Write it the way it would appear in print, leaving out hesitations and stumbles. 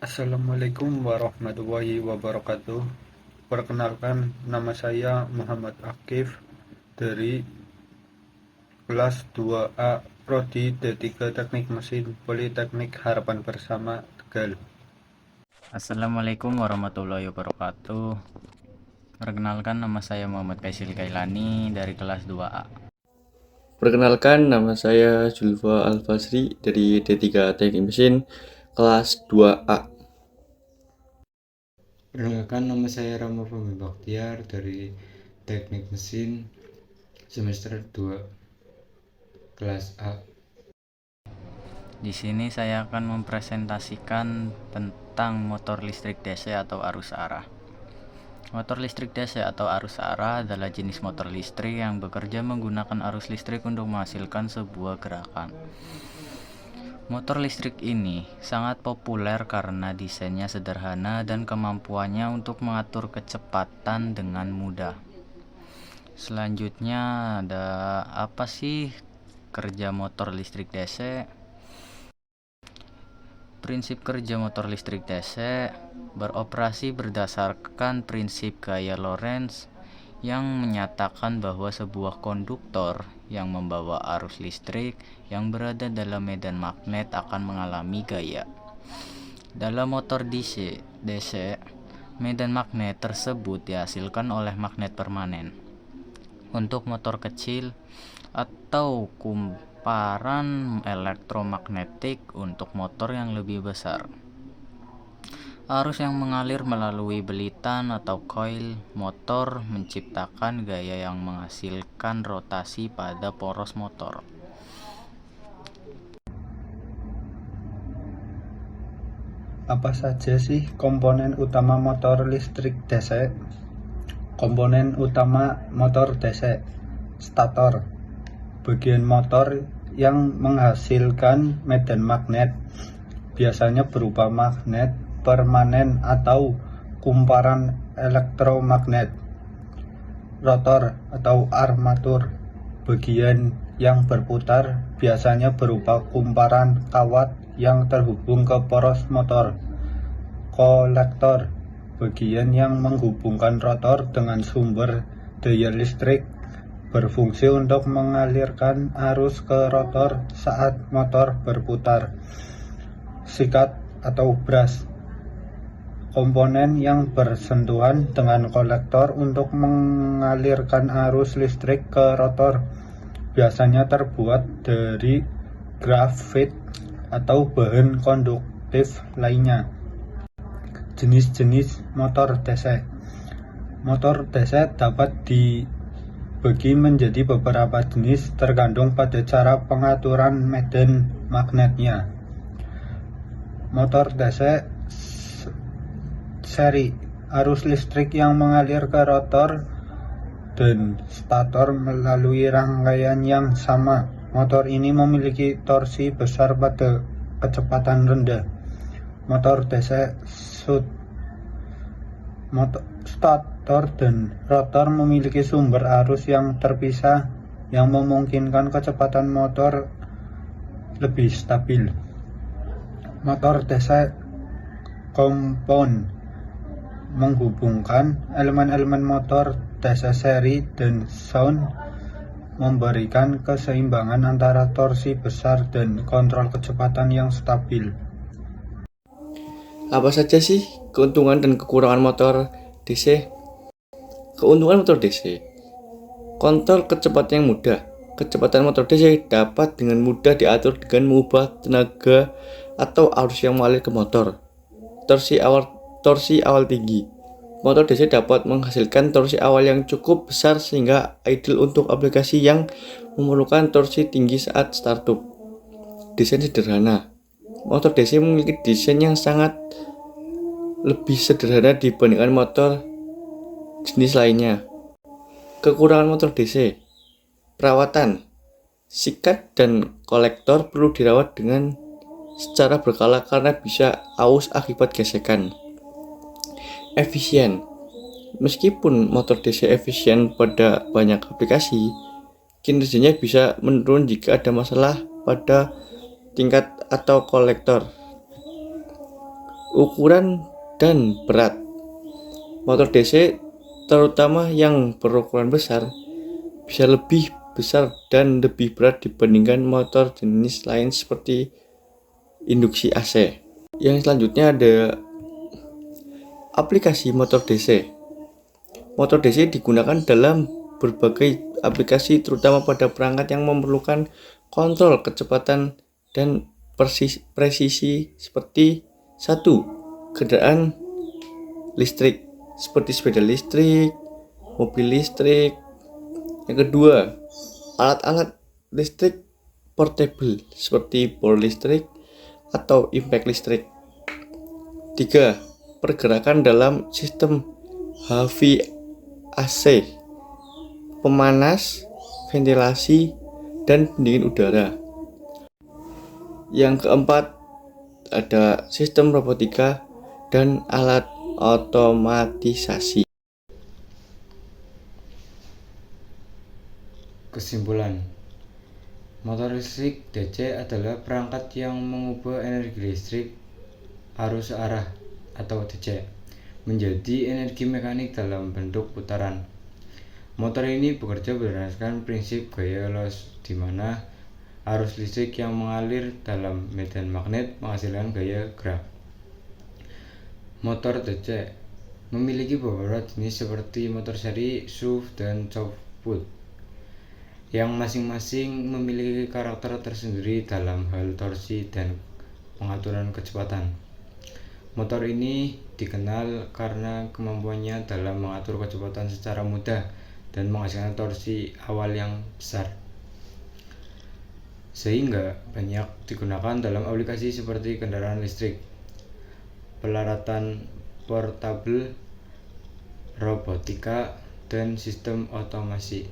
Assalamualaikum warahmatullahi wabarakatuh. Perkenalkan, nama saya Muhammad Akif dari kelas 2A Prodi D3 Teknik Mesin Politeknik Harapan Bersama Tegal. Assalamualaikum warahmatullahi wabarakatuh. Perkenalkan, nama saya Muhammad Kaisil Kailani dari kelas 2A. Perkenalkan, nama saya Julfa Al-Fasri dari D3 Teknik Mesin kelas 2A. Perkenalkan, nama saya Rama Fahmi Bakhtiar dari Teknik Mesin semester 2 kelas A. Di sini saya akan mempresentasikan tentang motor listrik DC atau arus arah. Motor listrik DC atau arus arah adalah jenis motor listrik yang bekerja menggunakan arus listrik untuk menghasilkan sebuah gerakan. Motor listrik ini sangat populer karena desainnya sederhana dan kemampuannya untuk mengatur kecepatan dengan mudah. Selanjutnya, ada apa sih kerja motor listrik DC? Prinsip kerja motor listrik DC beroperasi berdasarkan prinsip gaya Lorentz yang menyatakan bahwa sebuah konduktor yang membawa arus listrik yang berada dalam medan magnet akan mengalami gaya. Dalam motor DC, medan magnet tersebut dihasilkan oleh magnet permanen. Untuk motor kecil atau kumparan elektromagnetik untuk motor yang lebih besar. Arus yang mengalir melalui belitan atau coil motor menciptakan gaya yang menghasilkan rotasi pada poros motor. Apa saja sih komponen utama motor listrik DC? Komponen utama motor DC: stator, bagian motor yang menghasilkan medan magnet, biasanya berupa magnet permanen atau kumparan elektromagnet. Rotor atau armatur, bagian yang berputar, biasanya berupa kumparan kawat yang terhubung ke poros motor. Kolektor, bagian yang menghubungkan rotor dengan sumber daya listrik, berfungsi untuk mengalirkan arus ke rotor saat motor berputar. Sikat atau brush, komponen yang bersentuhan dengan kolektor untuk mengalirkan arus listrik ke rotor, biasanya terbuat dari grafit atau bahan konduktif lainnya. Jenis-jenis motor DC. Motor DC dapat dibagi menjadi beberapa jenis tergantung pada cara pengaturan medan magnetnya. Motor DC seri, arus listrik yang mengalir ke rotor dan stator melalui rangkaian yang sama. Motor ini memiliki torsi besar pada kecepatan rendah. Motor DC shunts. Stator dan rotor memiliki sumber arus yang terpisah yang memungkinkan kecepatan motor lebih stabil. Motor DC compound menghubungkan elemen-elemen motor DC seri dan shunt, memberikan keseimbangan antara torsi besar dan kontrol kecepatan yang stabil. Apa saja sih keuntungan dan kekurangan motor DC? Keuntungan motor DC: kontrol kecepatan yang mudah. Kecepatan motor DC dapat dengan mudah diatur dengan mengubah tenaga atau arus yang mengalir ke motor. Torsi awal tinggi. Motor DC dapat menghasilkan torsi awal yang cukup besar sehingga ideal untuk aplikasi yang memerlukan torsi tinggi saat startup. Desain sederhana. Motor DC memiliki desain yang sangat lebih sederhana dibandingkan motor jenis lainnya. Kekurangan motor DC: perawatan. Sikat dan kolektor perlu dirawat dengan secara berkala karena bisa aus akibat gesekan. Efisien. Meskipun motor DC efisien pada banyak aplikasi, kinerjanya bisa menurun jika ada masalah pada tingkat atau kolektor. ukuran dan berat. Motor DC, terutama yang berukuran besar, bisa lebih besar dan lebih berat dibandingkan motor jenis lain seperti induksi AC. Yang selanjutnya ada aplikasi motor DC. Motor DC digunakan dalam berbagai aplikasi, terutama pada perangkat yang memerlukan kontrol kecepatan dan presisi seperti 1. Kendaraan listrik seperti sepeda listrik, mobil listrik. Yang kedua, alat-alat listrik portable seperti bor listrik atau impact listrik. 3. Pergerakan dalam sistem HVAC, pemanas, ventilasi, dan pendingin udara. Yang keempat, ada sistem robotika dan alat otomatisasi. Kesimpulan, motor listrik DC adalah perangkat yang mengubah energi listrik arus arah atau DC menjadi energi mekanik dalam bentuk putaran. Motor ini bekerja berdasarkan prinsip gaya Lorenz, di mana arus listrik yang mengalir dalam medan magnet menghasilkan gaya gerak. Motor DC memiliki beberapa jenis seperti motor seri, SUV, dan Chopwood, yang masing-masing memiliki karakter tersendiri dalam hal torsi dan pengaturan kecepatan. Motor ini dikenal karena kemampuannya dalam mengatur kecepatan secara mudah dan menghasilkan torsi awal yang besar, sehingga banyak digunakan dalam aplikasi seperti kendaraan listrik, pelaratan portabel, robotika, dan sistem otomasi.